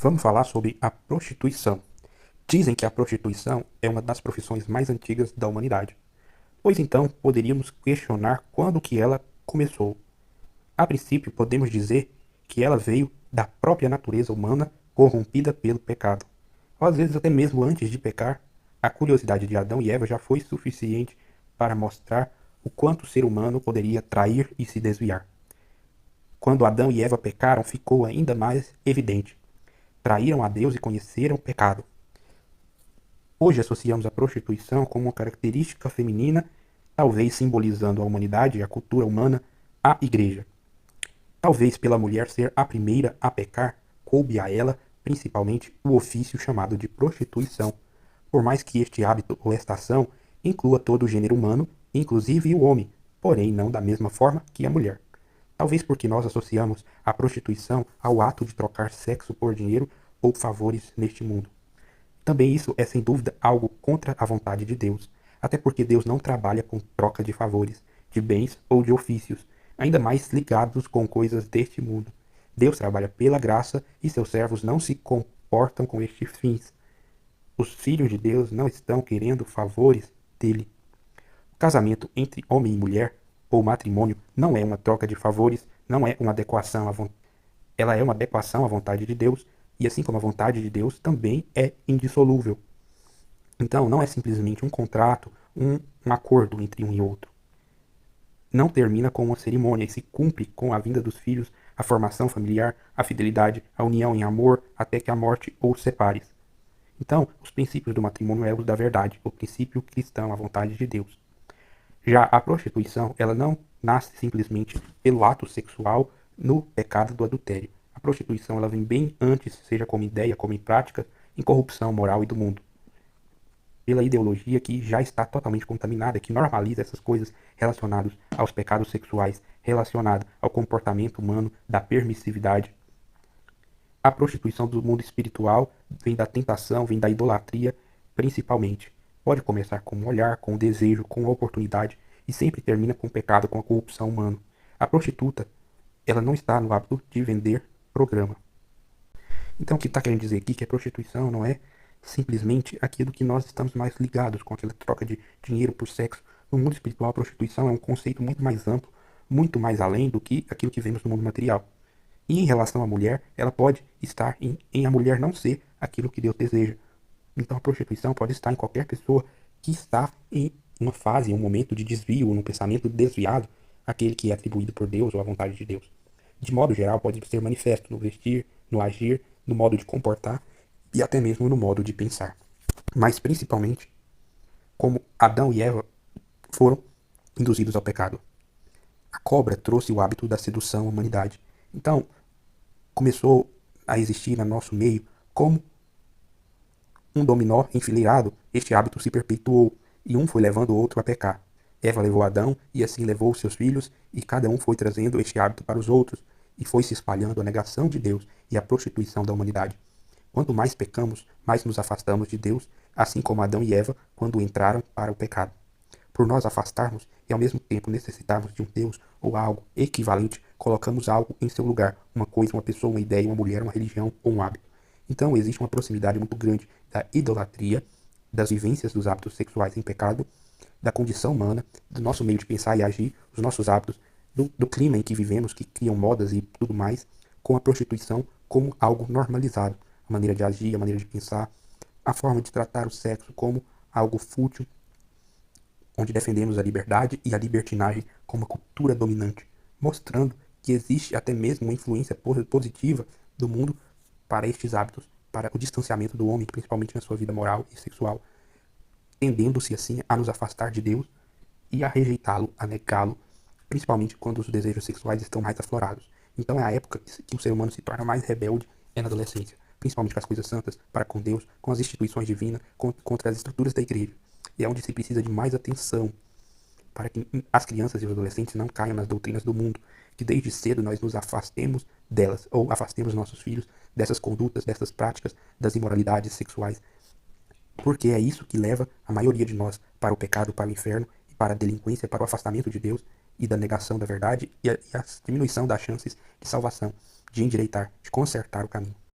Vamos falar sobre a prostituição. Dizem que a prostituição é uma das profissões mais antigas da humanidade. Pois então, poderíamos questionar quando que ela começou. A princípio, podemos dizer que ela veio da própria natureza humana corrompida pelo pecado. Ou às vezes até mesmo antes de pecar, a curiosidade de Adão e Eva já foi suficiente para mostrar o quanto o ser humano poderia trair e se desviar. Quando Adão e Eva pecaram, ficou ainda mais evidente. Traíram a Deus e conheceram o pecado. Hoje associamos a prostituição como uma característica feminina, talvez simbolizando a humanidade e a cultura humana, à igreja. Talvez pela mulher ser a primeira a pecar, coube a ela, principalmente, o ofício chamado de prostituição, por mais que este hábito ou esta ação inclua todo o gênero humano, inclusive o homem, porém não da mesma forma que a mulher. Talvez porque nós associamos a prostituição ao ato de trocar sexo por dinheiro ou favores neste mundo. Também isso é sem dúvida algo contra a vontade de Deus, até porque Deus não trabalha com troca de favores, de bens ou de ofícios, ainda mais ligados com coisas deste mundo. Deus trabalha pela graça e seus servos não se comportam com estes fins. Os filhos de Deus não estão querendo favores dele. O casamento entre homem e mulher, ou matrimônio, não é uma troca de favores, não é uma adequação à vontade. Ela é uma adequação à vontade de Deus, e assim como a vontade de Deus também é indissolúvel. Então, não é simplesmente um contrato, um acordo entre um e outro. Não termina com uma cerimônia e se cumpre com a vinda dos filhos, a formação familiar, a fidelidade, a união em amor, até que a morte os separe. Então, os princípios do matrimônio é o da verdade, o princípio cristão, a vontade de Deus. Já a prostituição, ela não nasce simplesmente pelo ato sexual no pecado do adultério. A prostituição, ela vem bem antes, seja como ideia, como em prática, em corrupção moral e do mundo. Pela ideologia que já está totalmente contaminada, que normaliza essas coisas relacionadas aos pecados sexuais, relacionadas ao comportamento humano, da permissividade. A prostituição do mundo espiritual vem da tentação, vem da idolatria, principalmente. Pode começar com um olhar, com um desejo, com uma oportunidade e sempre termina com o pecado, com a corrupção humana. A prostituta, ela não está no hábito de vender programa. Então o que está querendo dizer aqui que a prostituição não é simplesmente aquilo que nós estamos mais ligados com aquela troca de dinheiro por sexo. No mundo espiritual, a prostituição é um conceito muito mais amplo, muito mais além do que aquilo que vemos no mundo material. E em relação à mulher, ela pode estar em a mulher não ser aquilo que Deus deseja. Então a prostituição pode estar em qualquer pessoa que está em uma fase, em um momento de desvio, num pensamento desviado, aquele que é atribuído por Deus ou à vontade de Deus. De modo geral, pode ser manifesto no vestir, no agir, no modo de comportar e até mesmo no modo de pensar. Mas principalmente, como Adão e Eva foram induzidos ao pecado. A cobra trouxe o hábito da sedução à humanidade. Então, começou a existir no nosso meio como um dominó enfileirado, este hábito se perpetuou, e um foi levando o outro a pecar. Eva levou Adão, e assim levou os seus filhos, e cada um foi trazendo este hábito para os outros, e foi se espalhando a negação de Deus e a prostituição da humanidade. Quanto mais pecamos, mais nos afastamos de Deus, assim como Adão e Eva quando entraram para o pecado. Por nós afastarmos e ao mesmo tempo necessitarmos de um Deus ou algo equivalente, colocamos algo em seu lugar, uma coisa, uma pessoa, uma ideia, uma mulher, uma religião ou um hábito. Então existe uma proximidade muito grande da idolatria, das vivências dos hábitos sexuais em pecado, da condição humana, do nosso meio de pensar e agir, os nossos hábitos, do clima em que vivemos, que criam modas e tudo mais, com a prostituição como algo normalizado. A maneira de agir, a maneira de pensar, a forma de tratar o sexo como algo fútil, onde defendemos a liberdade e a libertinagem como cultura dominante, mostrando que existe até mesmo uma influência positiva do mundo para estes hábitos, para o distanciamento do homem, principalmente na sua vida moral e sexual, tendendo-se assim a nos afastar de Deus e a rejeitá-lo, a negá-lo, principalmente quando os desejos sexuais estão mais aflorados. Então é a época que o ser humano se torna mais rebelde, é na adolescência, principalmente com as coisas santas, para com Deus, com as instituições divinas, contra as estruturas da igreja. E é onde se precisa de mais atenção para que as crianças e os adolescentes não caiam nas doutrinas do mundo, que desde cedo nós nos afastemos delas, ou afastemos nossos filhos dessas condutas, dessas práticas, das imoralidades sexuais, porque é isso que leva a maioria de nós para o pecado, para o inferno, e para a delinquência, para o afastamento de Deus e da negação da verdade e a diminuição das chances de salvação, de endireitar, de consertar o caminho.